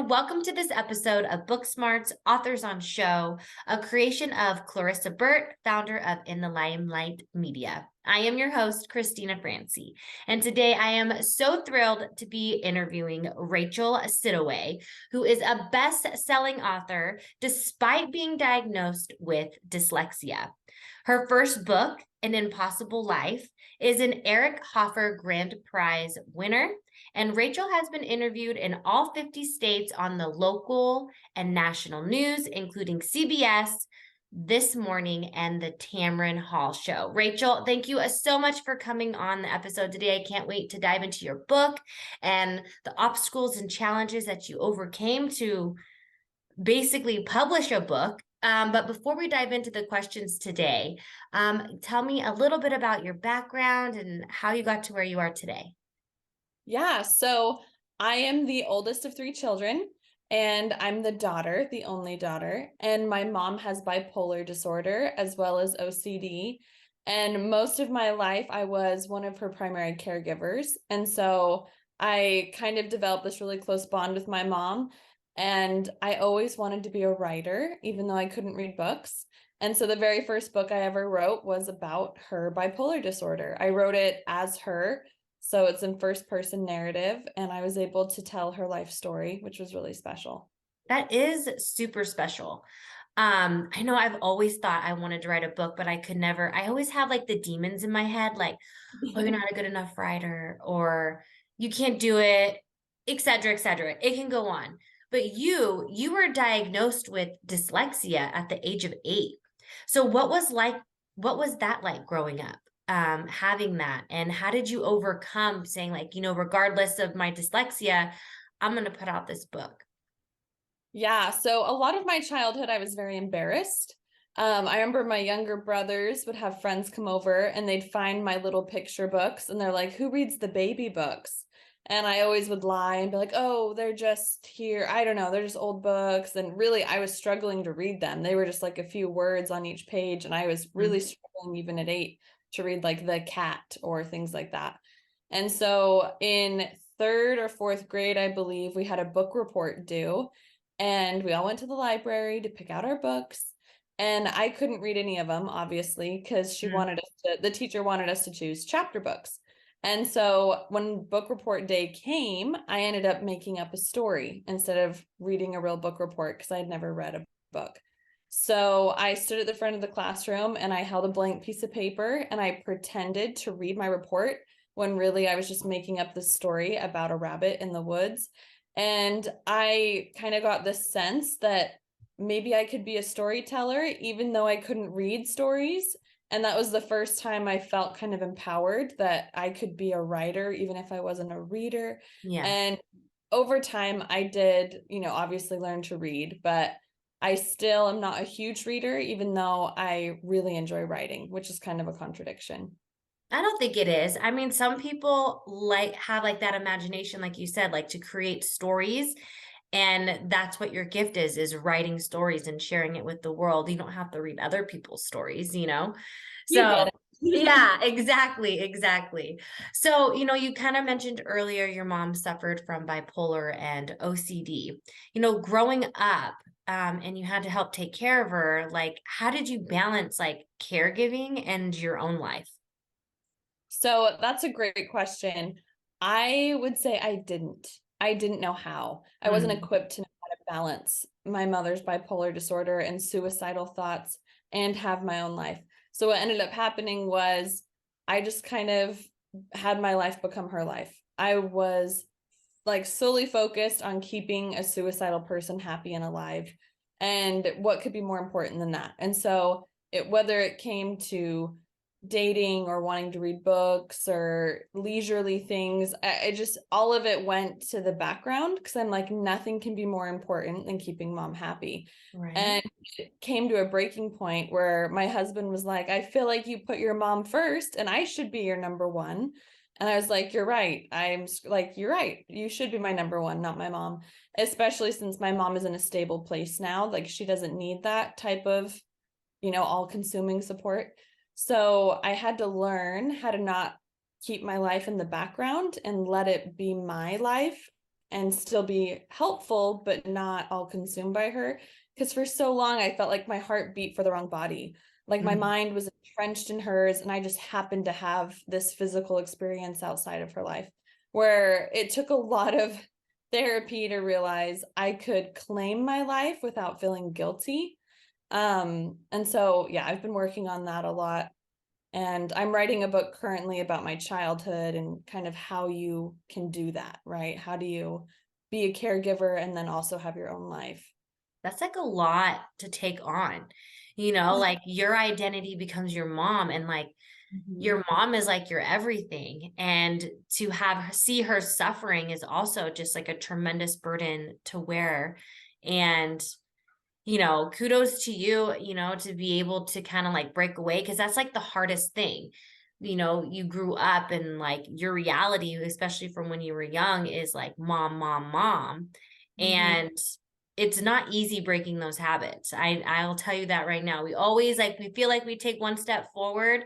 and welcome to this episode of BookSmarts Authors on Show, a creation of Clarissa Burt, founder of In the Limelight Media. I am your host, Cristina Francy, and today I am so thrilled to be interviewing Rachael Siddoway, who is a best-selling author despite being diagnosed with dyslexia. Her first book, An Impossible Life, is an Eric Hoffer Grand Prize winner, and Rachael has been interviewed in all 50 states on the local and national news, including CBS, This Morning, and the Tamron Hall Show. Rachael, thank you so much for coming on the episode today. I can't wait to dive into your book and the obstacles and challenges that you overcame to basically publish a book. But before we dive into the questions today, tell me a little bit about your background and how you got to where you are today. Yeah, so I am the oldest of three children, and I'm the daughter, the only daughter, and my mom has bipolar disorder as well as OCD. And most of my life, I was one of her primary caregivers. And so I kind of developed this really close bond with my mom. And I always wanted to be a writer, even though I couldn't read books. And so the very first book I ever wrote was about her bipolar disorder. I wrote it as her. So it's in first person narrative, and I was able to tell her life story, which was really special. That is super special. I know I've always thought I wanted to write a book, but I could never. I always have like the demons in my head, like, oh, you're not a good enough writer, or you can't do it, et cetera, et cetera. It can go on. But you were diagnosed with dyslexia at the age of 8. So what was that like growing up? Having that, and how did you overcome saying, like, regardless of my dyslexia, I'm going to put out this book? Yeah, so a lot of my childhood, I was very embarrassed. I remember my younger brothers would have friends come over and they'd find my little picture books and they're like, who reads the baby books? And I always would lie and be like, oh, they're just here. I don't know. They're just old books. And really, I was struggling to read them. They were just like a few words on each page. And I was really struggling even at 8 to read like The Cat or things like that. And so in 3rd or 4th grade, I believe, we had a book report due. And we all went to the library to pick out our books. And I couldn't read any of them, obviously, because the teacher wanted us to choose chapter books. And so when book report day came, I ended up making up a story instead of reading a real book report because I had never read a book. So I stood at the front of the classroom and I held a blank piece of paper and I pretended to read my report when really I was just making up this story about a rabbit in the woods. And I kind of got this sense that maybe I could be a storyteller, even though I couldn't read stories. And that was the first time I felt kind of empowered that I could be a writer, even if I wasn't a reader. Yeah. And over time, I did, obviously learn to read, but I still am not a huge reader, even though I really enjoy writing, which is kind of a contradiction. I don't think it is. I mean, some people have that imagination, like you said, like to create stories. And that's what your gift is writing stories and sharing it with the world. You don't have to read other people's stories, You So get it. yeah, exactly. So, you kind of mentioned earlier your mom suffered from bipolar and OCD. Growing up, and you had to help take care of her, like, how did you balance like caregiving and your own life? So that's a great question. I would say I didn't know how. I wasn't equipped to know how to balance my mother's bipolar disorder and suicidal thoughts and have my own life. So what ended up happening was I just kind of had my life become her life. I was like solely focused on keeping a suicidal person happy and alive. And what could be more important than that? And so whether it came to dating or wanting to read books or leisurely things, I just, all of it went to the background because I'm like, nothing can be more important than keeping mom happy. Right. And it came to a breaking point where my husband was like, I feel like you put your mom first and I should be your number one. And I was like, you're right. You're right. You should be my number one, not my mom, especially since my mom is in a stable place now. Like she doesn't need that type of, all consuming support. So I had to learn how to not keep my life in the background and let it be my life and still be helpful, but not all consumed by her. Because for so long, I felt like my heart beat for the wrong body. Like my mind was entrenched in hers, and I just happened to have this physical experience outside of her life, where it took a lot of therapy to realize I could claim my life without feeling guilty. And so, yeah, I've been working on that a lot. And I'm writing a book currently about my childhood and kind of how you can do that, right? How do you be a caregiver and then also have your own life? That's like a lot to take on, you know, like your identity becomes your mom, and like your mom is like your everything. And to see her suffering is also just like a tremendous burden to wear. And, you know, kudos to you, you know, to be able to kind of like break away, because that's like the hardest thing. You know, you grew up and like your reality, especially from when you were young, is like mom, mom, mom. And it's not easy breaking those habits. I'll tell you that right now. We always like, we feel like we take one step forward,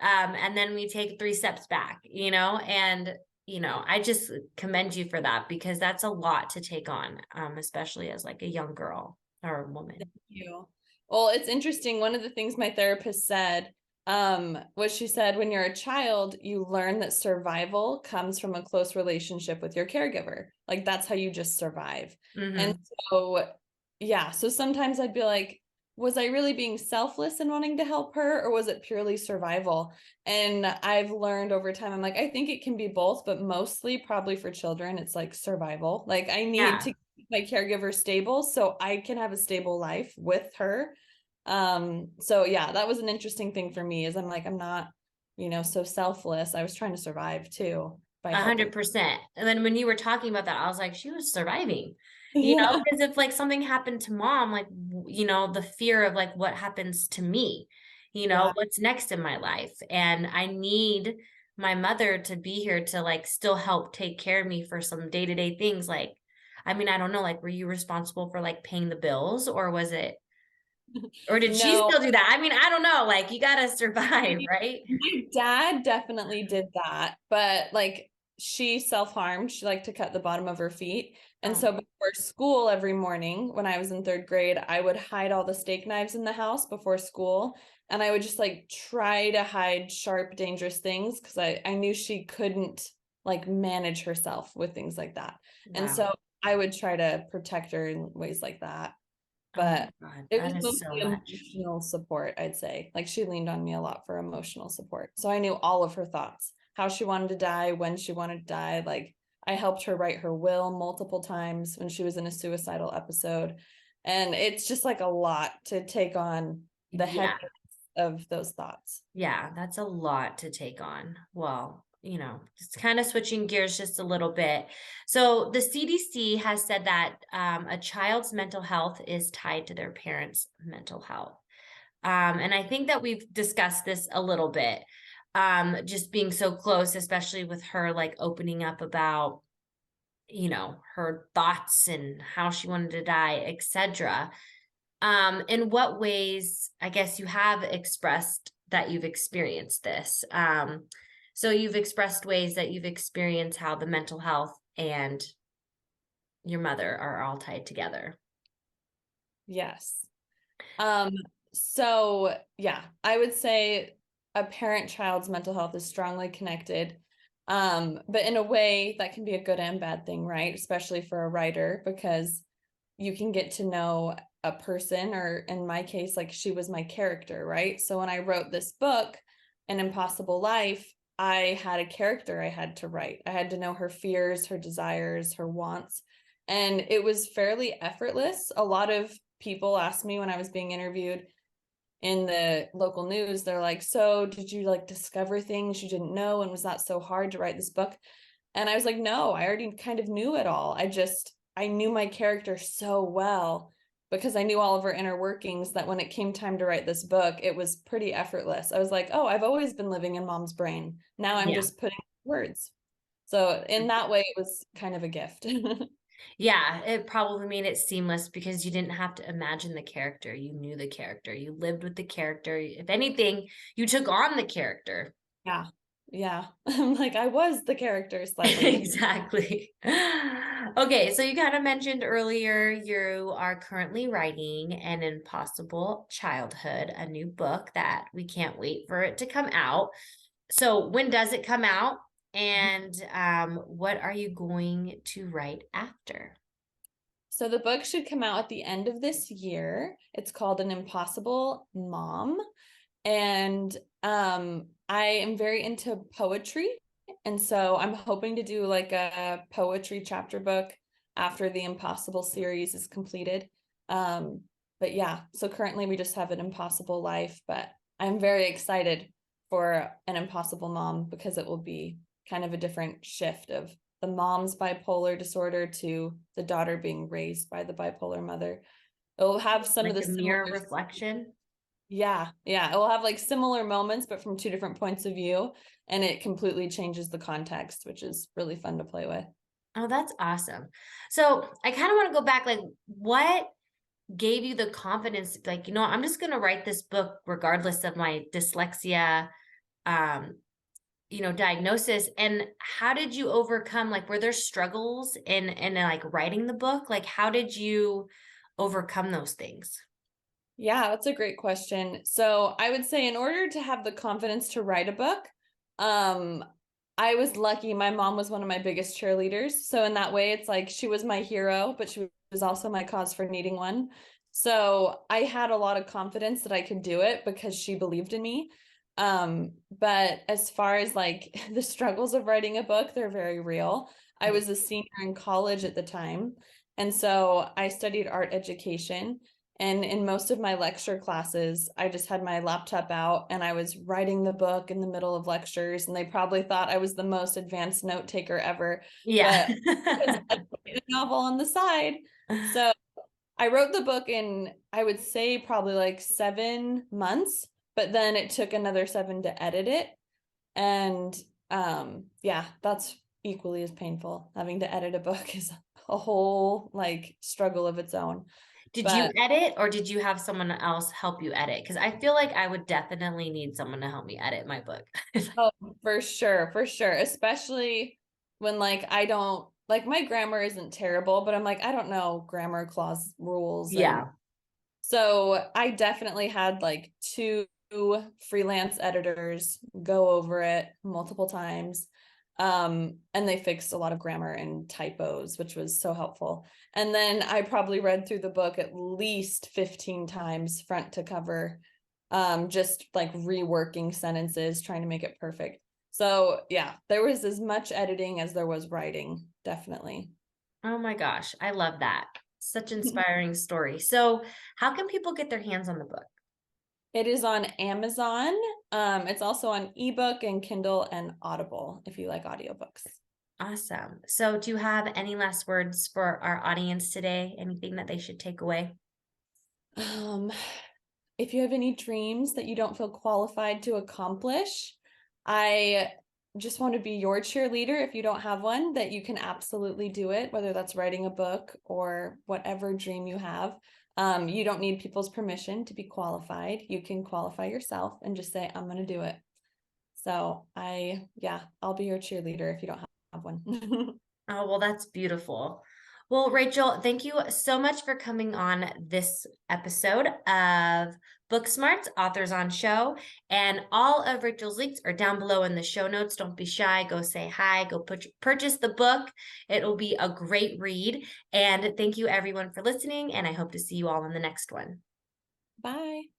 and then we take 3 steps back, you know, and, you know, I just commend you for that, because that's a lot to take on, especially as like a young girl or a woman. Thank you. Well, it's interesting. One of the things my therapist said, was she said, when you're a child, you learn that survival comes from a close relationship with your caregiver. Like that's how you just survive. And so, yeah, so sometimes I'd be like, was I really being selfless in wanting to help her, or was it purely survival? And I've learned over time, I'm like, I think it can be both, but mostly probably for children, it's like survival. Like I need to keep my caregiver stable so I can have a stable life with her. So yeah, that was an interesting thing for me, is I'm like, I'm not, you know, so selfless. I was trying to survive too by helping. 100%. And then when you were talking about that, I was like, she was surviving, you know, Yeah. because if like something happened to mom, like, you know, the fear of like what happens to me, you know, Yeah. what's next in my life. And I need my mother to be here to like still help take care of me for some day-to-day things. Like, I mean, I don't know, like, were you responsible for like paying the bills, or was it, or did she No, still do that? I mean, I don't know, like you got to survive, right? my dad definitely did that, but like she self-harmed. She liked to cut the bottom of her feet. And so Oh, before school every morning when I was in 3rd grade, I would hide all the steak knives in the house before school. And I would just like try to hide sharp, dangerous things because I knew she couldn't like manage herself with things like that. And wow. so I would try to protect her in ways like that. Oh my But God, it was that is so mostly much. emotional support, I'd say. Like she leaned on me a lot for emotional support. So I knew all of her thoughts, how she wanted to die, when she wanted to die. Like I helped her write her will multiple times when she was in a suicidal episode. And it's just like a lot to take on the Yeah. heaviness of those thoughts. Yeah, that's a lot to take on. Well, you know, just kind of switching gears just a little bit. So the CDC has said that a child's mental health is tied to their parents' mental health. And I think that we've discussed this a little bit, just being so close, especially with her like opening up about, you know, her thoughts and how she wanted to die, etc. In what ways, I guess, you have expressed that you've experienced this? So you've expressed ways that you've experienced how the mental health and your mother are all tied together. Yes. Um, so yeah, I would say a parent-child's mental health is strongly connected. But in a way that can be a good and bad thing, right? Especially for a writer, because you can get to know a person, or in my case, like she was my character, right? So when I wrote this book, An Impossible Life, I had a character I had to write. I had to know her fears, her desires, her wants. And it was fairly effortless. A lot of people asked me when I was being interviewed in the local news, they're like, so did you like discover things you didn't know? And was that so hard to write this book? And I was like, no, I already kind of knew it all. I knew my character so well because I knew all of her inner workings that when it came time to write this book, it was pretty effortless. I was like, oh, I've always been living in mom's brain. Now I'm Yeah. just putting words. So in that way, it was kind of a gift. Yeah, it probably made it seamless because you didn't have to imagine the character. You knew the character. You lived with the character. If anything, you took on the character. Yeah. Yeah. I'm like, I was the character slightly. Exactly. Okay, so you kind of mentioned earlier you are currently writing An Impossible Childhood, a new book that we can't wait for it to come out. So when does it come out? And what are you going to write after? So the book should come out at the end of this year. It's called An Impossible Mom. And I am very into poetry. And so I'm hoping to do like a poetry chapter book after the Impossible series is completed. But yeah, so currently we just have An Impossible Life, but I'm very excited for An Impossible Mom because it will be kind of a different shift of the mom's bipolar disorder to the daughter being raised by the bipolar mother. It will have some Like of the a mirror similar reflection? yeah, it will have like similar moments, but from two different points of view, and it completely changes the context, which is really fun to play with. Oh, that's awesome. So I kind of want to go back, like, what gave you the confidence, like, I'm just going to write this book regardless of my dyslexia, um, diagnosis. And how did you overcome, like, were there struggles in like writing the book? Like, how did you overcome those things? Yeah, that's a great question. So I would say in order to have the confidence to write a book, I was lucky. My mom was one of my biggest cheerleaders. So in that way, it's like she was my hero, but she was also my cause for needing one. So I had a lot of confidence that I could do it because she believed in me. But as far as like the struggles of writing a book, they're very real. I was a senior in college at the time. And so I studied art education. And in most of my lecture classes, I just had my laptop out and I was writing the book in the middle of lectures. And they probably thought I was the most advanced note taker ever. Yeah. But because I wrote a novel on the side. So I wrote the book in, I would say, probably like 7 months, but then it took another 7 to edit it. And yeah, that's equally as painful. Having to edit a book is a whole like struggle of its own. Did you But edit or did you have someone else help you edit? Because I feel like I would definitely need someone to help me edit my book. oh, for sure, for sure. Especially when like I don't like my grammar isn't terrible, but I'm like, I don't know grammar clause rules. And Yeah. so I definitely had like 2 freelance editors go over it multiple times. And they fixed a lot of grammar and typos, which was so helpful. And then I probably read through the book at least 15 times front to cover, just like reworking sentences, trying to make it perfect. So yeah, there was as much editing as there was writing, definitely. Oh my gosh, I love that. Such inspiring story. So, how can people get their hands on the book? It is on Amazon. It's also on ebook and Kindle and Audible if you like audiobooks. Awesome. So, do you have any last words for our audience today? Anything that they should take away? Um, if you have any dreams that you don't feel qualified to accomplish, I just want to be your cheerleader if you don't have one, that you can absolutely do it, whether that's writing a book or whatever dream you have. You don't need people's permission to be qualified. You can qualify yourself and just say, I'm going to do it. So I'll be your cheerleader if you don't have one. Oh, well, that's beautiful. Well, Rachael, thank you so much for coming on this episode of BookSmarts, Authors on Show. And all of Rachael's links are down below in the show notes. Don't be shy. Go say hi. Go purchase the book. It will be a great read. And thank you, everyone, for listening. And I hope to see you all in the next one. Bye.